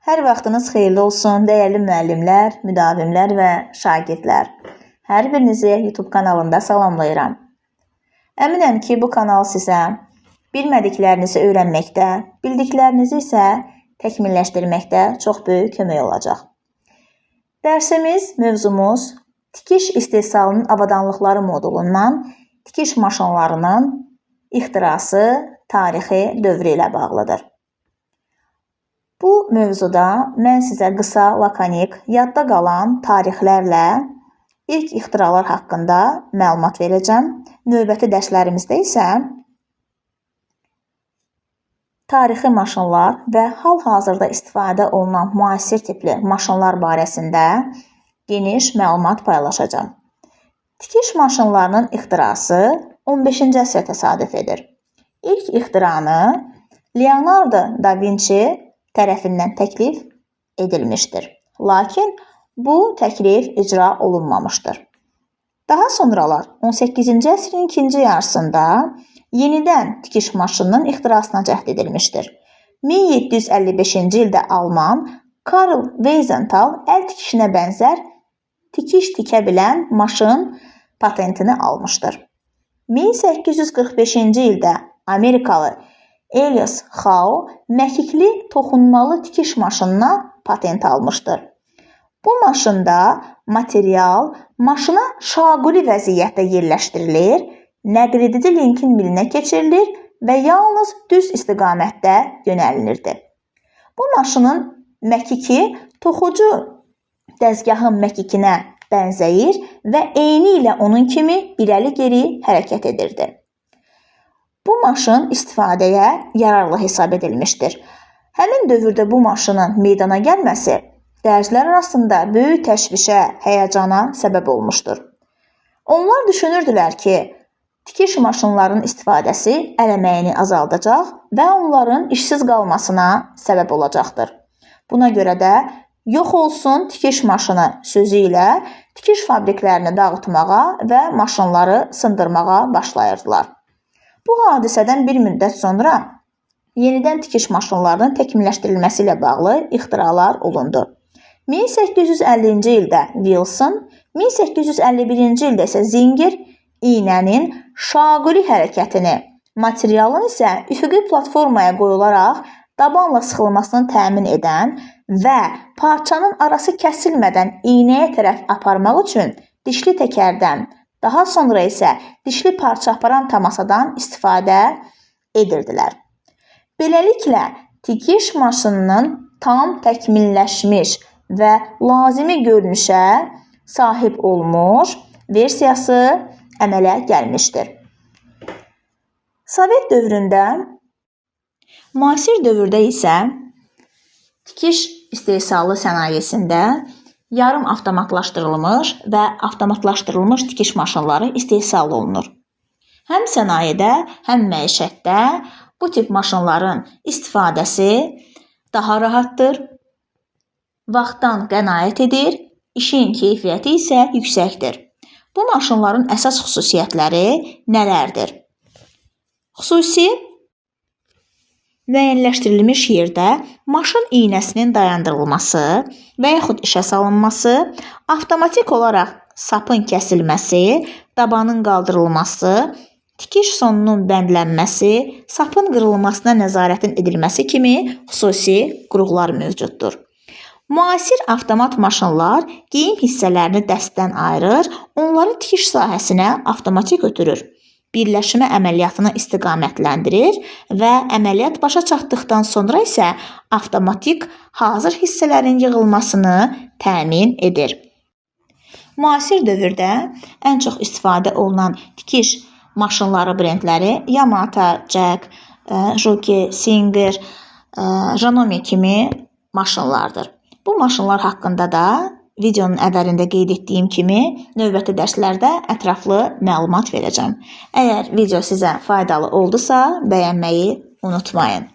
Hər vaxtınız xeyirli olsun, dəyərli müəllimlər, müdavimlər və şagirdlər. Hər birinizi YouTube kanalında salamlayıram. Əminəm ki, bu kanal sizə bilmədiklərinizi öyrənməkdə, bildiklərinizi isə təkmilləşdirməkdə çox böyük kömək olacaq. Dərsimiz, mövzumuz tikiş istehsalının avadanlıqları modulundan tikiş maşınlarının ixtirası, tarixi dövrü ilə bağlıdır. Bu mövzuda mən sizə qısa, lakonik, yadda qalan tarixlərlə ilk ixtiralar haqqında məlumat verəcəm. Növbəti dərslərimizdə isə tarixi maşınlar və hal-hazırda istifadə olunan müasir tipli maşınlar barəsində geniş məlumat paylaşacağam. Tikiş maşınlarının ixtirası 15-ci əsrə təsadüf edir. İlk ixtiranı Leonardo da Vinci tərəfindən təklif edilmişdir. Lakin bu təklif icra olunmamışdır. Daha sonralar 18-ci əsrin ikinci yarısında yenidən tikiş maşınının ixtirasına cəhd edilmişdir. 1755-ci ildə Alman Karl Weizenthal əl tikişinə bənzər tikiş tikə bilən maşın patentini almışdır. 1845-ci ildə Amerikalı Elias Howe məkikli toxunmalı tikiş maşınına patent almışdır. Bu maşında material maşına şaquli vəziyyətdə yerləşdirilir, nəqledici linkin milinə keçirilir və yalnız düz istiqamətdə yönəlinirdi. Bu maşının məkiki toxucu dəzgahın məkikinə bənzəyir və eyni ilə onun kimi irəli-geri hərəkət edirdi. Bu maşın istifadəyə yararlı hesab edilmişdir. Həmin dövrdə bu maşının meydana gəlməsi dərcilər arasında böyük təşvişə, həyəcana səbəb olmuşdur. Onlar düşünürdülər ki, tikiş maşınlarının istifadəsi əl əməyini azaldacaq və onların işsiz qalmasına səbəb olacaqdır. Buna görə də yox olsun tikiş maşını sözü ilə tikiş fabriklərini dağıtmağa və maşınları sındırmağa başlayırdılar. Bu hadisədən bir müddət sonra yenidən tikiş maşınlarının təkmilləşdirilməsi ilə bağlı ixtiralar olundu. 1850-ci ildə Wilson, 1851-ci ildə isə Zinger iynənin şaquli hərəkətini, materialın isə üfüqi platformaya qoyularaq dabanla sıxılmasını təmin edən və parçanın arası kəsilmədən iynəyə tərəf aparmaq üçün dişli təkərdən, daha sonra isə dişli parça aparan tamasadan istifadə edirdilər. Beləliklə, tikiş maşınının tam təkmilləşmiş və lazımi görünüşə sahib olmuş versiyası əmələ gəlmişdir. Sovet dövründə, müasir dövrdə isə tikiş istehsalı sənayesində yarım avtomatlaşdırılmış və avtomatlaşdırılmış tikiş maşınları istehsal olunur. Həm sənayedə, həm məişətdə bu tip maşınların istifadəsi daha rahatdır, vaxtdan qənaət edir, işin keyfiyyəti isə yüksəkdir. Bu maşınların əsas xüsusiyyətləri nələrdir? Xüsusi müəyyənləşdirilmiş yerdə maşın iynəsinin dayandırılması və yaxud işə salınması, avtomatik olaraq sapın kəsilməsi, dabanın qaldırılması, tikiş sonunun bəndlənməsi, sapın qırılmasına nəzarətin edilməsi kimi xüsusi qurğular mövcuddur. Müasir avtomat maşınlar geyim hissələrini dəstdən ayırır, onları tikiş sahəsinə avtomatik ötürür. Birləşmə əməliyyatını istiqamətləndirir və əməliyyat başa çatdıqdan sonra isə avtomatik hazır hissələrin yığılmasını təmin edir. Müasir dövrdə ən çox istifadə olunan tikiş maşınları brendləri Yamaha, Jack, Juki, Singer, Janome kimi maşınlardır. Bu maşınlar haqqında da videonun əvvəlində qeyd etdiyim kimi növbəti dərslərdə ətraflı məlumat verəcəm. Əgər video sizə faydalı oldusa, bəyənməyi unutmayın.